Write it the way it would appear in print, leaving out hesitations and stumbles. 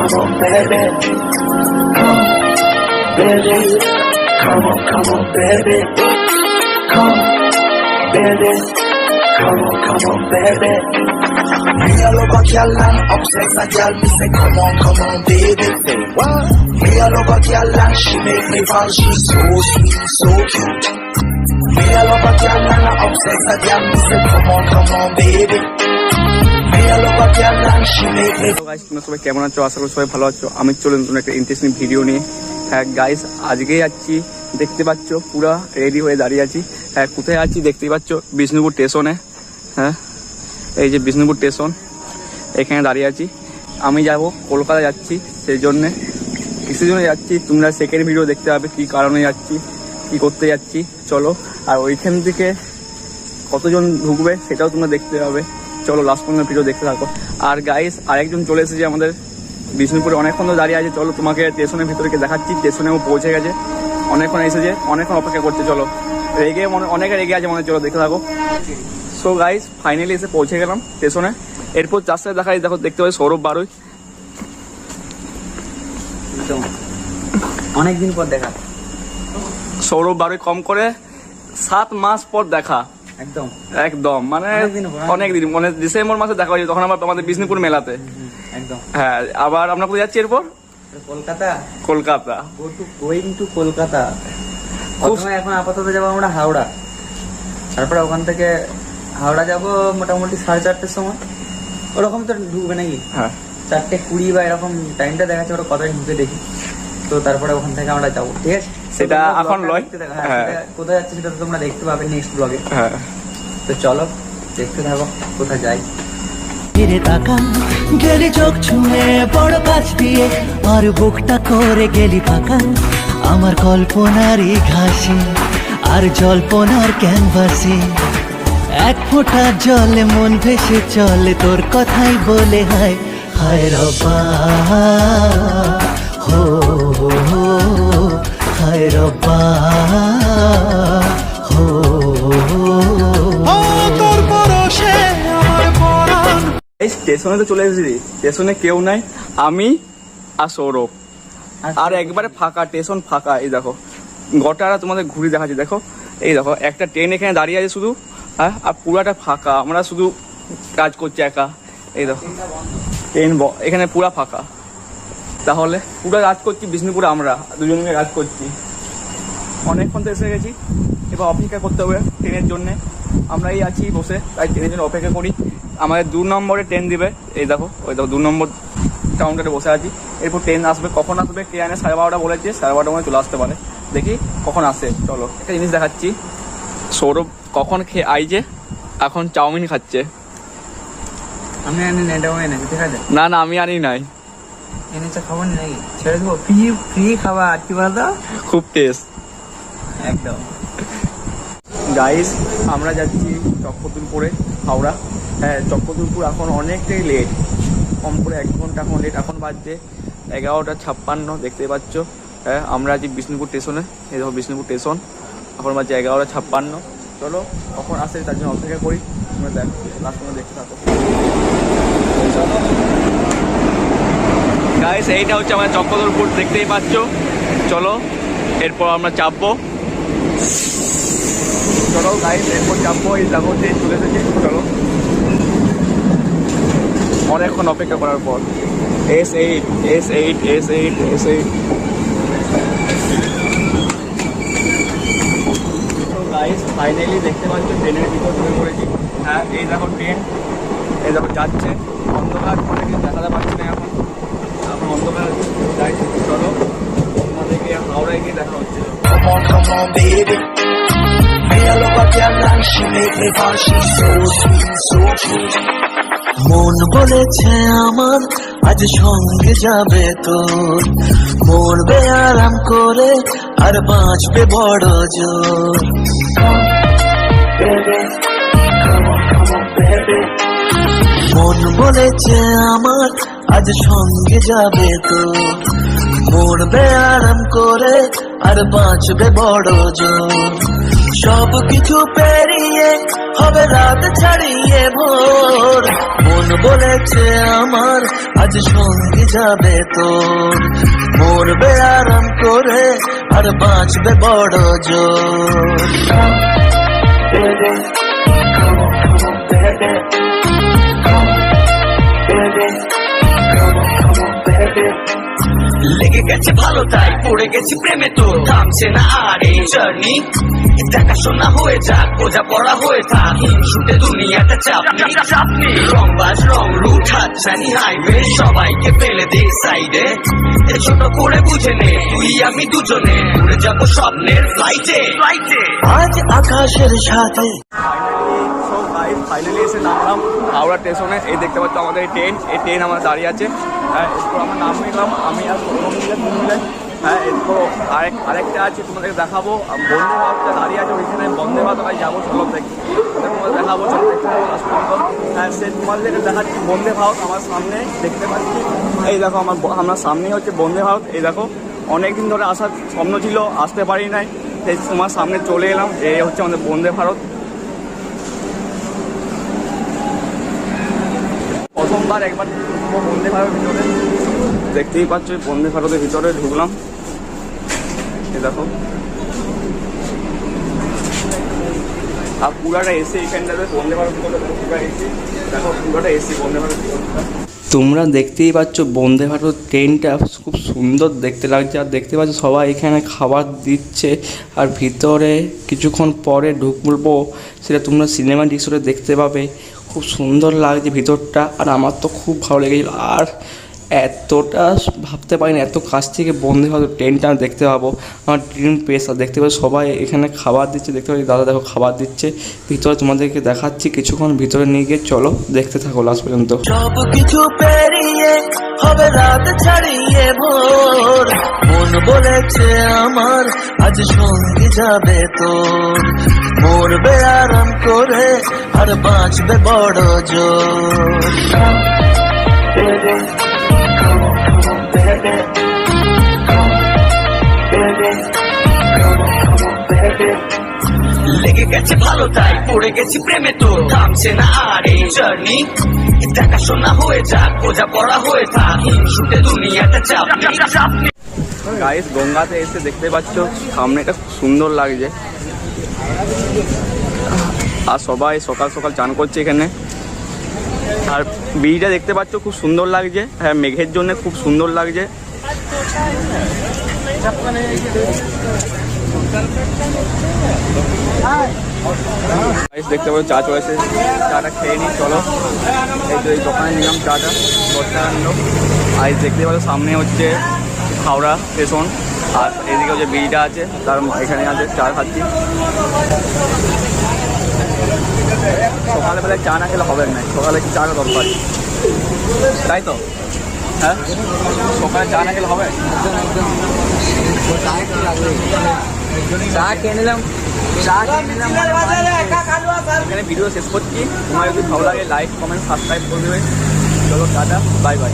come on, baby. Come, baby. Come on, baby. Come, baby. Come on, baby. Me all over Kerala, obsessed a girl. Me say, come on, baby. Say what? Me all over Kerala, she make me fall. She's so sweet, so cute. Me all over Kerala, obsessed a girl. Me say, come on, baby. Me all over Kerala, she make me. Hello guys, তোমরা সবাই কেমন আছো? আশা করি সবাই ভালো আছো। আমি চলে নতুন একটা ইন্টারেস্টিং ভিডিও নিয়ে। হ্যাঁ গাইস, আজকে যাচ্ছি, দেখতে পাচ্ছ পুরা রেডি হয়ে দাঁড়িয়ে আছি। হ্যাঁ, কোথায় আছি দেখতেই পাচ্ছ, বিষ্ণুপুর স্টেশনে। হ্যাঁ, এই যে বিষ্ণুপুর স্টেশন, এখানে দাঁড়িয়ে আছি। আমি যাব কলকাতা যাচ্ছি, সেই জন্যে কিসের জন্য যাচ্ছি তোমরা সেকেন্ড ভিডিও দেখতে পাবে, কী কারণে যাচ্ছি, কী করতে যাচ্ছি। চলো, আর ওইখান থেকে কতজন ঢুকবে সেটাও তোমরা দেখতে পাবে। চলো লাস্ট পর্যন্ত ভিডিও দেখতে থাকো। আর গাইস, আরেকজন চলে এসেছে আমাদের বিষ্ণুপুরে, অনেকক্ষণ তো দাঁড়িয়ে আছে। চলো তোমাকে স্টেশনের ভিতরে দেখাচ্ছি। স্টেশনেও পৌঁছে গেছে, অনেকক্ষণ এসেছে, অনেকক্ষণ অপেক্ষা করছে। চলো, রেগে অনেকে রেগে আছে মনে, চলো দেখতে থাকো। সো গাইস, ফাইনালি এসে পৌঁছে গেলাম স্টেশনে। এরপর যার সাথে দেখা দেখো, দেখতে পাই সৌরভ বারুই। অনেকদিন পর দেখা, সৌরভ বারুই কম করে 7 মাস পর দেখা। একদম মানে অনেকদিন, মানে ডিসেম্বর মাসে দেখা হয়েছে, তখন আবার আমাদের বিষ্ণুপুর মেলাতে। হ্যাঁ, আবার আমরা কোথায় যাচ্ছি এরপর? কলকাতা। Going to Kolkata. এখন আপাতত যাবো আমরা হাওড়া, তারপরে ওখান থেকে হাওড়া যাব মোটামুটি 4:30টার সময়, ওরকম তো ঢুকবে নাকি? হ্যাঁ, 4:20 বা এরকম টাইমটা দেখাচ্ছে, ওরা কতটা ঢুকে দেখি। তো তারপরে ওখান থেকে আমরা যাবো, ঠিক আছে? সেটা এখন লয়। হ্যাঁ, কোথায় যাচ্ছে সেটা তো তোমরা দেখতে পাবে নেক্সট ব্লগে। হ্যাঁ, তো চলো দেখতে থাকো কোথায় যাই। ফিরে তাকান, গেলি চোখ ছুঁয়ে বড় কাছ দিয়ে, আর বুকটা করে গেলি ফাঁকা আমার কল্পনারই ঘাসে আর জল্পনার ক্যানভাসে। এক ফোঁটা জলে মন ভেসে চলে, তোর কথাই বলে হায় হায় রব্বা, হো হো হায় রব্বা, হো তোর পরশে আমার পরাণ। এই স্টেশনে তো চলে এসেছি, স্টেশনে কেউ নাই, আমি আর সৌরভ, আর একবারে ফাঁকা স্টেশন, ফাঁকা। এই দেখো গোটাটা তোমাদের ঘুরে দেখাচ্ছি, দেখো এই দেখো একটা ট্রেন এখানে দাঁড়িয়ে আছে শুধু। হ্যাঁ, আর পুরাটা ফাঁকা, আমরা শুধু কাজ করছি একা। এই দেখো ট্রেন এখানে পুরা ফাঁকা। তাহলে পুরা কাজ করছি বিষ্ণুপুরে, আমরা দুজন মিলে কাজ করছি। অনেকক্ষণ তো এসে গেছি, এবার অপেক্ষা করতে হবে ট্রেনের জন্যে। আমরা এই আছি বসে, তাই ট্রেনের জন্য অপেক্ষা করি। আমাদের 2 নম্বরে ট্রেন দিবে, এই দেখো ওই দেখো 2 নম্বর কাউন্টারে বসে আছি। এরপর ট্রেন আসবে, কখন আসবে কে জানে, 12:30 বলেছে, 12:30 মনে চলে আসতে পারে, দেখি কখন আসে। চলো একটা জিনিস দেখাচ্ছি, সৌরভ কখন খেয়ে আইছে, এখন চাউমিন খাচ্ছে। আমি আনি না, এটাও এনেছি, ঠিক আছে? না না, আমি আনি নাই, এনেছে খাবার নাকি, ছেড়ে দেবো। ফ্রি খাবার, কি বলতো, খুব টেস্ট একদম। গাইস, আমরা যাচ্ছি চক্রধরপুরে, হাওড়া। হ্যাঁ, চক্রধরপুর এখন অনেকটাই লেট, কম করে 1 ঘন্টা এখন লেট। এখন বাজছে 11:56, দেখতে পাচ্ছ। হ্যাঁ, আমরা আছি বিষ্ণুপুর স্টেশনে, এই দেখো বিষ্ণুপুর স্টেশন, এখন বাজছে 11:56। চলো কখন আসে তার জন্য অপেক্ষা করি, তোমরা দেখো লাস্ট পর্যন্ত দেখতে থাকো। গাইস, এইটা হচ্ছে আমাদের চক্রধরপুর, দেখতেই পাচ্ছ। চলো এরপর আমরা চাপবো। চলো গাইস, এরপর চাপবো। এই দেখো ট্রেন চলে এসেছে, চলো অনেকক্ষণ অপেক্ষা করার পর। S8 গাইস, ফাইনালি দেখতে পাচ্ছ ট্রেনের ভিতর ঢুকে পড়েছি। হ্যাঁ, এই দেখো ট্রেন, এই দেখো যাচ্ছে, অন্ধকার করে কিছু দেখাতে পারছি না এখন অন্ধকার যাই। চলো আমাদেরকে হাওড়ায় গিয়ে দেখা হচ্ছে। Come on, baby. Me all over Kerala, she make me fall. She's so sweet, so cute. মন বলেছে আমার আজ সঙ্গে যাবে তোর, মরবে আরাম করে আর বাঁচবে বড় জোর। Come, baby. Come on, baby. মন বলেছে আমার আজ সঙ্গে যাবে তোর, মরবে আরাম করে আর বাঁচবে বড় জোর। সব কিছু পেরিয়ে হবে রাত ছাড়িয়ে ভোর, মন বলেছে আমার আজ সঙ্গে যাবে তোর, মরবে আরাম করে আর বাঁচবে বড় জোর। Baby, come on, baby. Come, baby. Come on, baby. লেগে গেছে ভালো তাই পড়ে গেছি প্রেমে তোর, থামছে না আর এই জার্নি, দেখাশোনা হয়ে যাক বোঝা পড়া হয়ে থাক, শুটে দুনিয়াটা চাপনি রংবাজ রং রুট হাতছানি হাইওয়ে, সবাইকে ফেলে দে সাইডে, ছোট করে বুঝে নে তুই আমি দুজনে উড়ে যাবো স্বপ্নের ফ্লাইটে। আজ আকাশের সাথে ফাইনালি এসে নামলাম হাওড়া স্টেশনে। এই দেখতে পাচ্ছ আমাদের এই ট্রেন আমার দাঁড়িয়ে আছে। হ্যাঁ, এরপর আমরা নাম নিলাম, আমি আর মিলে। হ্যাঁ, এরপর আরেকটা আছে তোমাদেরকে দেখাবো, বন্দে ভারতটা দাঁড়িয়ে আছে ওইখানে, বন্দে ভারত আমি যাবো চলো দেখি, তোমাদের দেখাবো চলো দেখতে পাবো লাস্ট পর্যন্ত। হ্যাঁ, সে তোমাদেরকে দেখাচ্ছি বন্দে ভারত আমার সামনে দেখতে পাচ্ছি। এই দেখো আমার সামনেই হচ্ছে বন্দে ভারত। এই দেখো অনেকদিন ধরে আসার স্বপ্ন ছিল, আসতে পারি নাই, সেই তোমার সামনে চলে এলাম। এই হচ্ছে আমাদের বন্দে ভারত। প্রথমবার একবার বন্দে ভারতের ভিতরে, দেখতেই পাচ্ছ বন্দে ভারতের ভিতরে ঢুকলাম। এই দেখো আর পুরাটা এসি এখানটাতে বন্দে ভারত পুরো এসি, দেখো পুরোটা এসি বন্দে ভারত। তোমরা দেখতেই পাচ্ছ বন্দে ভারত ট্রেনটা খুব সুন্দর দেখতে লাগছে, আর দেখতে পাচ্ছ সবাই এখানে খাবার দিচ্ছে, আর ভিতরে কিছুক্ষণ পরে ঢুকবো, সেটা তোমরা সিনেমা দৃশ্যটা দেখতে পাবে। খুব সুন্দর লাগছে ভিতরটা, আর আমার তো খুব ভালো লেগেছিলো। আর এতটা ভাবতে পারি না এত কাছ থেকে বন্দে ভারত ট্রেনটা দেখতে পাবো, আমার ড্রিম প্লেস। আর দেখতে পাচ্ছি সবাই এখানে খাবার দিচ্ছে, দেখতে পাচ্ছি দাদা দেখো খাবার দিচ্ছে ভিতরে, তোমাদেরকে দেখাচ্ছি কিছুক্ষণ ভিতরে নিয়ে গিয়ে, চলো দেখতে থাকো লাস্ট পর্যন্ত। সব কিছু পেরিয়ে হবে রাত ছাড়িয়ে ভোর, মন বলেছে আমার আজ সঙ্গে যাবে তোর, মরবে আরাম করে আর বাঁচবে বড় জোর। Baby, come on, baby. Come, baby. Come on, baby. লেগে গেছে ভালো তাই পড়ে গেছি প্রেমে তোর, থামছে না আর এই জার্নি, দেখাশোনা হয়ে যাক বোঝা পড়া হয়ে থাক, শুটে দুনিয়াটা চাপনি। গাইস গঙ্গাতে এসে দেখতে পাচ্ছ সামনেটা খুব সুন্দর লাগছে, আর সবাই সকাল সকাল চান করছে এখানে। আর ব্রিজটা দেখতে পাচ্ছ খুব সুন্দর লাগছে, হ্যাঁ মেঘের জন্য খুব সুন্দর লাগছে। দেখতে পাচ্ছ চা চলেছে, চাটা খেয়ে নিই চলো। এই তো এই দোকানে নিলাম চাটা, 10 টাকা নিল। আর দেখতে পাচ্ছ সামনে হচ্ছে হাওড়া স্টেশন, আর এদিকে যে ব্রিজটা আছে তার এখানে আছে চা খাচ্ছি। সকালবেলায় চা না খেলে হবে না, সকালে কি চাটা দরকার, তাই তো? হ্যাঁ, সকালে চা না খেলে হবে? চা খেয়ে নিলাম। এখানে ভিডিও শেষ করছি। তোমার যদি ভালো লাগে লাইক কমেন্ট সাবস্ক্রাইব করে দেবে। চলো টাটা, বাই বাই।